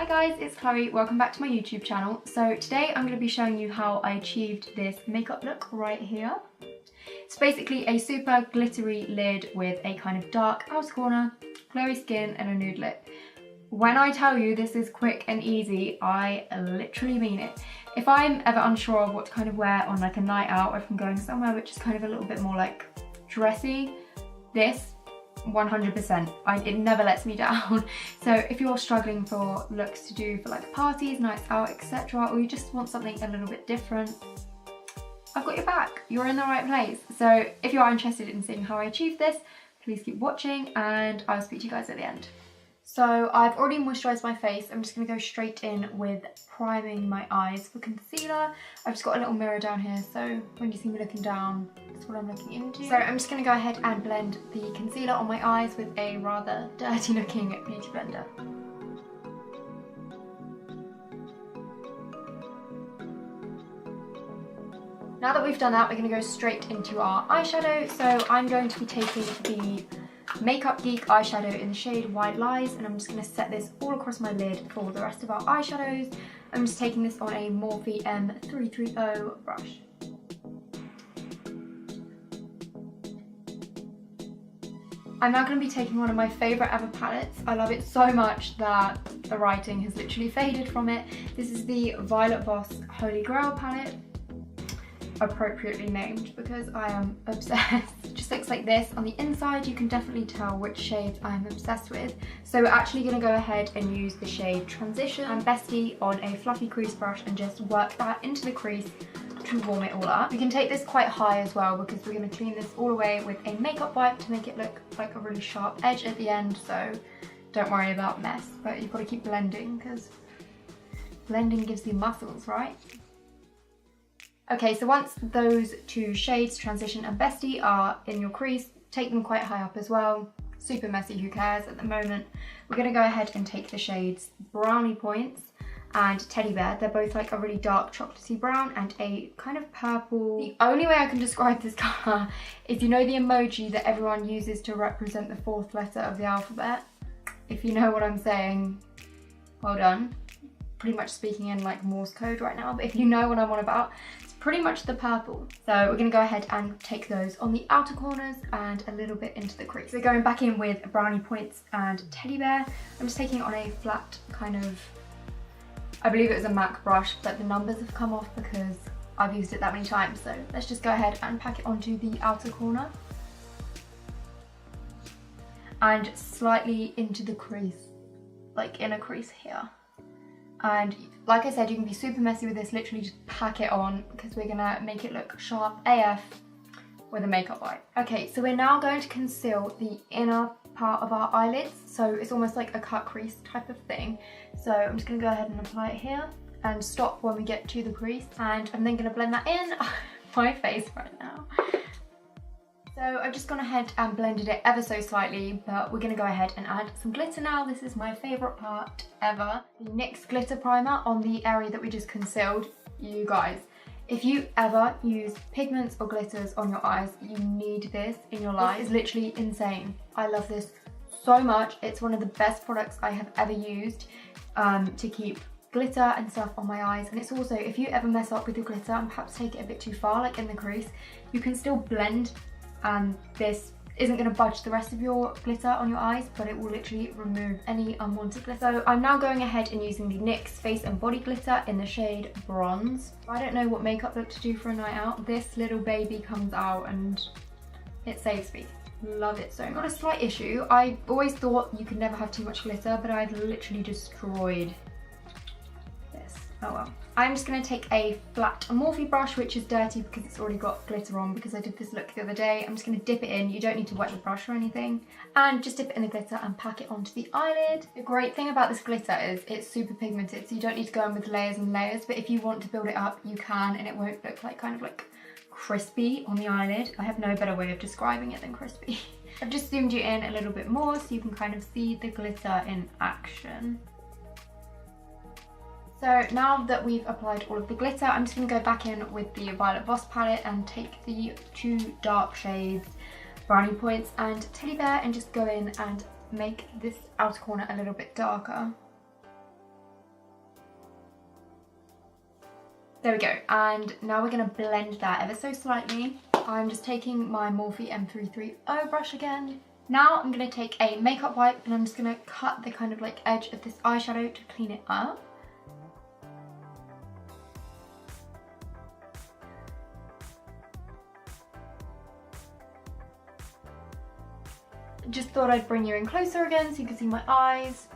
Hi guys, it's Chloe. Welcome back to my YouTube channel. So today I'm going to be showing you how I achieved this makeup look right here. It's basically a super glittery lid with a kind of dark outer corner, glowy skin and a nude lip. When I tell you this is quick and easy, I literally mean it. If I'm ever unsure of what to kind of wear on like a night out or if I'm going somewhere which is kind of a little bit more like dressy, this 100%, it never lets me down. So if you're struggling for looks to do for like parties, nights out, etc., or you just want something a little bit different, I've got your back. You're in the right place. So if you are interested in seeing how I achieved this, please keep watching and I'll speak to you guys at the end. So I've already moisturised my face. I'm just going to go straight in with priming my eyes for concealer. I've just got a little mirror down here, so when you see me looking down, that's what I'm looking into. So I'm just going to go ahead and blend the concealer on my eyes with a rather dirty looking beauty blender. Now that we've done that, we're going to go straight into our eyeshadow. So I'm going to be taking the Makeup Geek eyeshadow in the shade White Lies, and I'm just going to set this all across my lid for the rest of our eyeshadows. I'm just taking this on a Morphe M330 brush. I'm now going to be taking one of my favourite ever palettes. I love it so much that the writing has literally faded from it. This is the Voss Holy Grail palette. Appropriately named because I am obsessed. It just looks like this. On the inside you can definitely tell which shades I'm obsessed with. So we're actually going to go ahead and use the shade Transition and Bestie on a fluffy crease brush and just work that into the crease to warm it all up. We can take this quite high as well because we're going to clean this all away with a makeup wipe to make it look like a really sharp edge at the end, so don't worry about mess, but you've got to keep blending because blending gives you muscles, right? Okay, so once those two shades, Transition and Bestie, are in your crease, take them quite high up as well. Super messy, who cares at the moment. We're going to go ahead and take the shades Brownie Points and Teddy Bear. They're both like a really dark chocolatey brown and a kind of purple. The only way I can describe this colour is, you know, the emoji that everyone uses to represent the fourth letter of the alphabet? If you know what I'm saying, well done. Pretty much speaking in like Morse code right now, but if you know what I'm on about, pretty much the purple. So we're going to go ahead and take those on the outer corners and a little bit into the crease. So going back in with Brownie Points and Teddy Bear, I'm just taking it on a flat kind of, I believe it was a MAC brush, but the numbers have come off because I've used it that many times. So let's just go ahead and pack it onto the outer corner and slightly into the crease, like in a crease here. And like I said, you can be super messy with this, literally just pack it on because we're gonna make it look sharp AF with a makeup wipe. Okay, so we're now going to conceal the inner part of our eyelids. So it's almost like a cut crease type of thing. So I'm just gonna go ahead and apply it here and stop when we get to the crease. And I'm then gonna blend that in my face right now. So I've just gone ahead and blended it ever so slightly, but we're going to go ahead and add some glitter now. This is my favourite part ever. The NYX glitter primer on the area that we just concealed. You guys, if you ever use pigments or glitters on your eyes, you need this in your life. It's literally insane. I love this so much. It's one of the best products I have ever used to keep glitter and stuff on my eyes. And it's also, if you ever mess up with your glitter and perhaps take it a bit too far, like in the crease, you can still blend, and this isn't going to budge the rest of your glitter on your eyes, but it will literally remove any unwanted glitter. So I'm now going ahead and using the NYX Face and Body Glitter in the shade Bronze. I don't know what makeup look to do for a night out. This little baby comes out and it saves me. Love it so much. Got a slight issue. I always thought you could never have too much glitter, but I've literally destroyed this. Oh well. I'm just going to take a flat Morphe brush, which is dirty because it's already got glitter on because I did this look the other day. I'm just going to dip it in. You don't need to wet the brush or anything. And just dip it in the glitter and pack it onto the eyelid. The great thing about this glitter is it's super pigmented, so you don't need to go in with layers and layers. But if you want to build it up, you can, and it won't look like kind of like crispy on the eyelid. I have no better way of describing it than crispy. I've just zoomed you in a little bit more so you can kind of see the glitter in action. So now that we've applied all of the glitter, I'm just going to go back in with the Violet Voss palette and take the two dark shades, Brownie Points and Teddy Bear, and just go in and make this outer corner a little bit darker. There we go, and now we're going to blend that ever so slightly. I'm just taking my Morphe M330 brush again. Now I'm going to take a makeup wipe and I'm just going to cut the kind of like edge of this eyeshadow to clean it up. Just thought I'd bring you in closer again so you can see my eyes.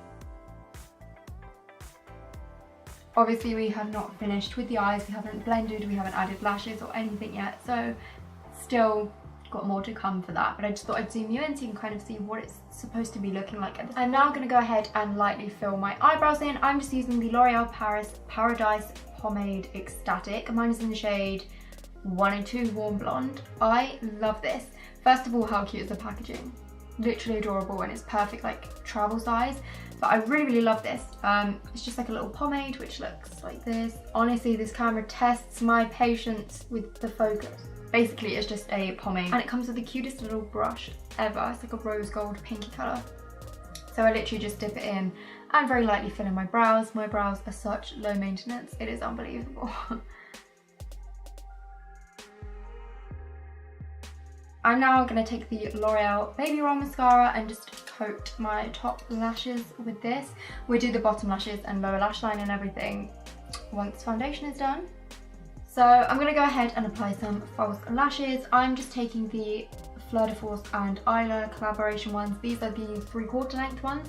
Obviously we have not finished with the eyes, we haven't blended, we haven't added lashes or anything yet, so still got more to come for that, but I just thought I'd zoom you in so you can kind of see what it's supposed to be looking like. I'm now going to go ahead and lightly fill my eyebrows in. I'm just using the L'Oreal Paris Paradise Pomade Ecstatic. Mine is in the shade 102 Warm Blonde. I love this. First of all, how cute is the packaging? Literally adorable, and it's perfect like travel size. But I really love this. It's just like a little pomade which looks like this. Honestly, this camera tests my patience with the focus. Basically, it's just a pomade, and it comes with the cutest little brush ever. It's like a rose gold pinky colour. So I literally just dip it in and very lightly fill in my brows. My brows are such low maintenance, it is unbelievable. I'm now going to take the L'Oreal Baby Roll Mascara and just coat my top lashes with this. We do the bottom lashes and lower lash line and everything once foundation is done. So I'm going to go ahead and apply some false lashes. I'm just taking the Fleur De Force and Eylure collaboration ones. These are the 3/4 length ones.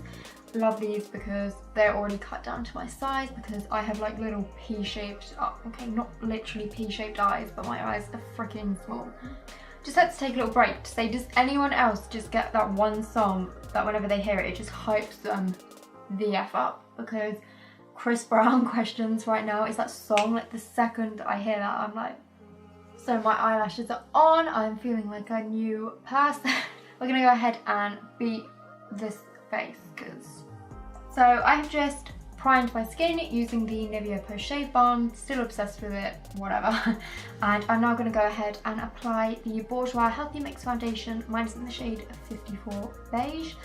Love these because they're already cut down to my size, because I have like little pea-shaped, okay, not literally pea-shaped eyes, but my eyes are freaking small. Just had to take a little break to say, does anyone else just get that one song that whenever they hear it, it just hypes them the F up? Because Chris Brown Questions right now is that song, like the second I hear that, I'm like, so my eyelashes are on, I'm feeling like a new person. We're gonna go ahead and beat this face, so I have just primed my skin using the Nivea Post Shave Balm, still obsessed with it, whatever. And I'm now going to go ahead and apply the Bourjois Healthy Mix Foundation. Mine's in the shade 54 Beige.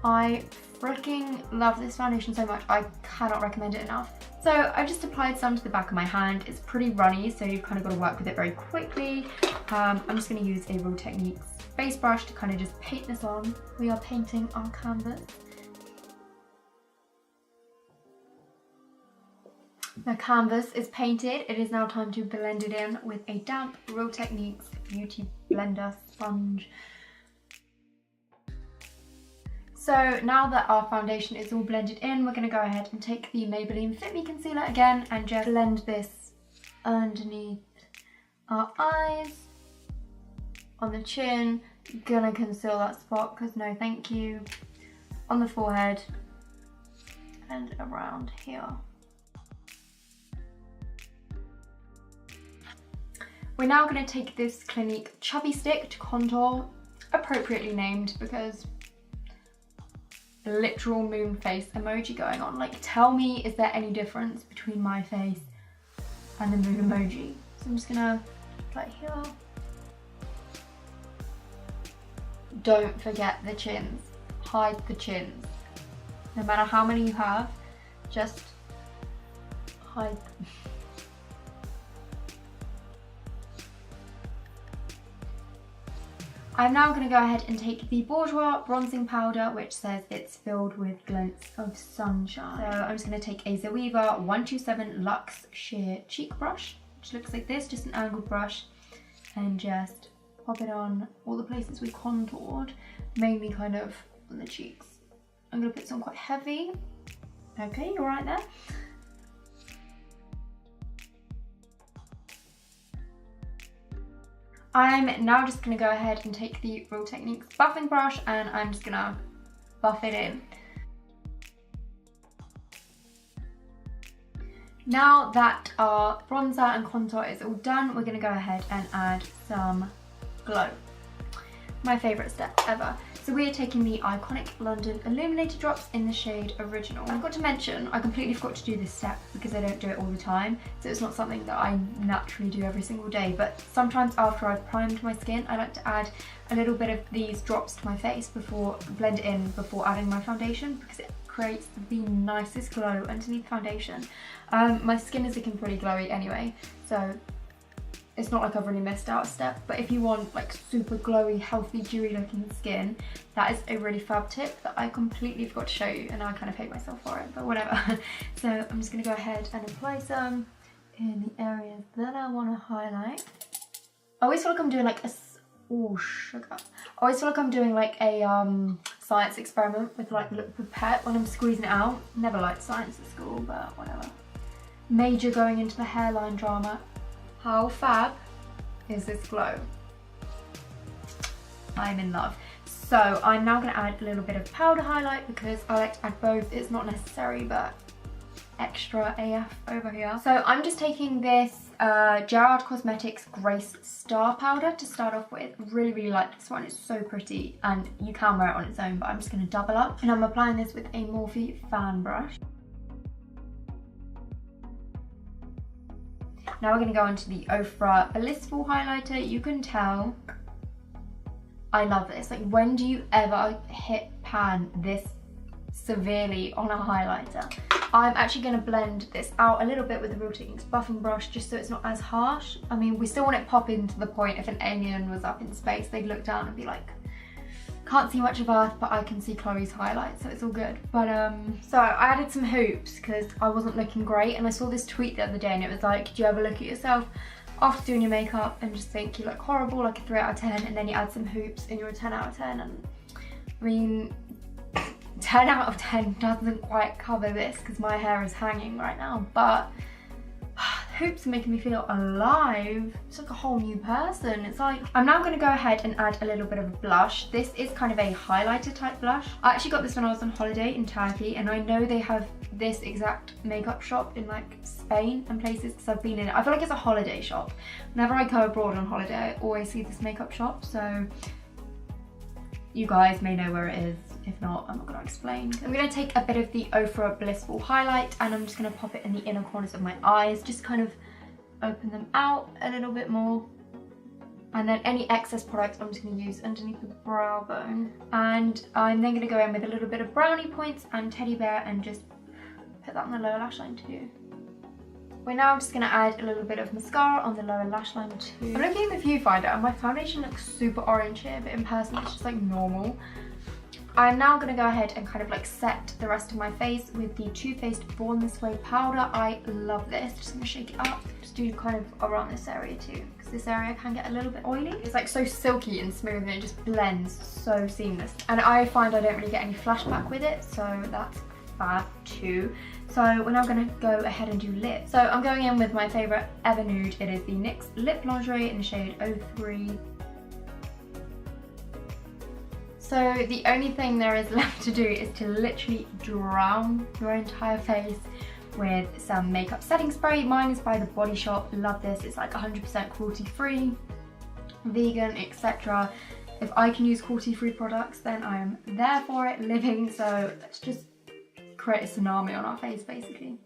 I freaking love this foundation so much, I cannot recommend it enough. So I've just applied some to the back of my hand. It's pretty runny, so you've kind of got to work with it very quickly. I'm just going to use a Real Techniques face brush to kind of just paint this on. We are painting our canvas. The canvas is painted. It is now time to blend it in with a damp Real Techniques Beauty Blender sponge. So now that our foundation is all blended in, we're going to go ahead and take the Maybelline Fit Me Concealer again and just blend this underneath our eyes, on the chin. Gonna conceal that spot because no thank you. On the forehead and around here. We're now going to take this Clinique Chubby Stick to contour, appropriately named because literal moon face emoji going on. Like, tell me, is there any difference between my face and the moon emoji? So I'm just gonna apply it here. Don't forget the chins. Hide the chins. No matter how many you have, just hide them. I'm now going to go ahead and take the Bourjois bronzing powder, which says it's filled with glints of sunshine. So I'm just going to take a Zoeva 127 Luxe Sheer Cheek Brush, which looks like this, just an angled brush, and just pop it on all the places we contoured, mainly kind of on the cheeks. I'm going to put some quite heavy. Okay, you're right there. I'm now just going to go ahead and take the Real Techniques buffing brush and I'm just going to buff it in. Now that our bronzer and contour is all done, we're going to go ahead and add some glow. My favourite step ever. So we are taking the iconic London Illuminator drops in the shade Original. I've got to mention, I completely forgot to do this step because I don't do it all the time, so it's not something that I naturally do every single day, but sometimes after I've primed my skin, I like to add a little bit of these drops to my face before, blend it in before adding my foundation, because it creates the nicest glow underneath foundation. My skin is looking pretty glowy anyway, so it's not like I've really missed out a step, but if you want like super glowy, healthy, dewy looking skin, that is a really fab tip that I completely forgot to show you, and I kind of hate myself for it, but whatever. So I'm just going to go ahead and apply some in the areas that I want to highlight. I always feel like I'm doing like a, oh sugar. I always feel like I'm doing like a science experiment with like the pipette when I'm squeezing it out. Never liked science at school, but whatever. Major going into the hairline drama. How fab is this glow? I'm in love. So I'm now going to add a little bit of powder highlight because I like to add both. It's not necessary, but extra AF over here. So I'm just taking this Gerard Cosmetics Grace Star Powder to start off with. Really, really like this one. It's so pretty and you can wear it on its own, but I'm just going to double up. And I'm applying this with a Morphe fan brush. Now we're going to go into the Ofra Blissful highlighter. You can tell I love this. Like, when do you ever hit pan this severely on a highlighter? I'm actually going to blend this out a little bit with the Real Techniques buffing brush just so it's not as harsh. I mean, we still want it popping to the point if an alien was up in space, they'd look down and be like, can't see much of Earth, but I can see Chloe's highlights, so it's all good. But so I added some hoops because I wasn't looking great, and I saw this tweet the other day and it was like, do you ever look at yourself after doing your makeup and just think you look horrible, like a 3 out of 10, and then you add some hoops and you're a 10 out of 10? And I mean, 10 out of 10 doesn't quite cover this because my hair is hanging right now, but hoops are making me feel alive. It's like a whole new person. It's like, I'm now going to go ahead and add a little bit of a blush. This is kind of a highlighter type blush. I actually got this when I was on holiday in Turkey, and I know they have this exact makeup shop in like Spain and places because I've been in it. I feel like it's a holiday shop. Whenever I go abroad on holiday, I always see this makeup shop, so you guys may know where it is. If not, I'm not going to explain. I'm going to take a bit of the Ofra Blissful highlight and I'm just going to pop it in the inner corners of my eyes, just kind of open them out a little bit more. And then any excess product I'm just going to use underneath the brow bone. And I'm then going to go in with a little bit of brownie points and teddy bear and just put that on the lower lash line too. We're now just going to add a little bit of mascara on the lower lash line too. I'm looking in the viewfinder and my foundation looks super orange here, but in person it's just like normal. I'm now going to go ahead and kind of like set the rest of my face with the Too Faced Born This Way powder. I love this. Just going to shake it up. Just do kind of around this area too, because this area can get a little bit oily. It's like so silky and smooth and it just blends so seamless. And I find I don't really get any flashback with it, so that's fab too. So we're now going to go ahead and do lips. So I'm going in with my favourite ever nude. It is the NYX Lip Lingerie in the shade 03. So the only thing there is left to do is to literally drown your entire face with some makeup setting spray. Mine is by The Body Shop. Love this. It's like 100% cruelty free, vegan, etc. If I can use cruelty free products, then I am there for it, living. So let's just create a tsunami on our face basically.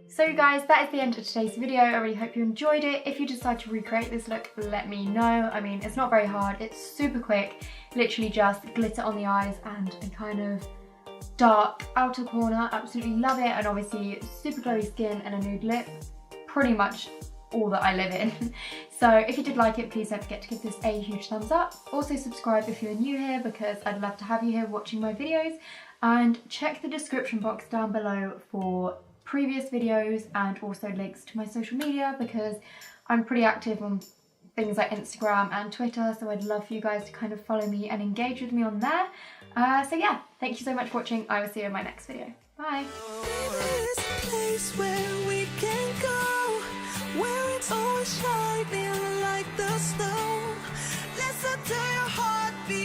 So you guys, that is the end of today's video. I really hope you enjoyed it. If you decide to recreate this look, let me know. I mean, it's not very hard. It's super quick. Literally just glitter on the eyes and a kind of dark outer corner. Absolutely love it. And obviously super glowy skin and a nude lip. Pretty much all that I live in. So if you did like it, please don't forget to give this a huge thumbs up. Also subscribe if you're new here because I'd love to have you here watching my videos. And check the description box down below for previous videos and also links to my social media because I'm pretty active on things like Instagram and Twitter, so I'd love for you guys to kind of follow me and engage with me on there. So yeah, thank you so much for watching. I will see you in my next video. Bye. This place where we can go, where it's always shining like the snow. Listen to your heartbeat.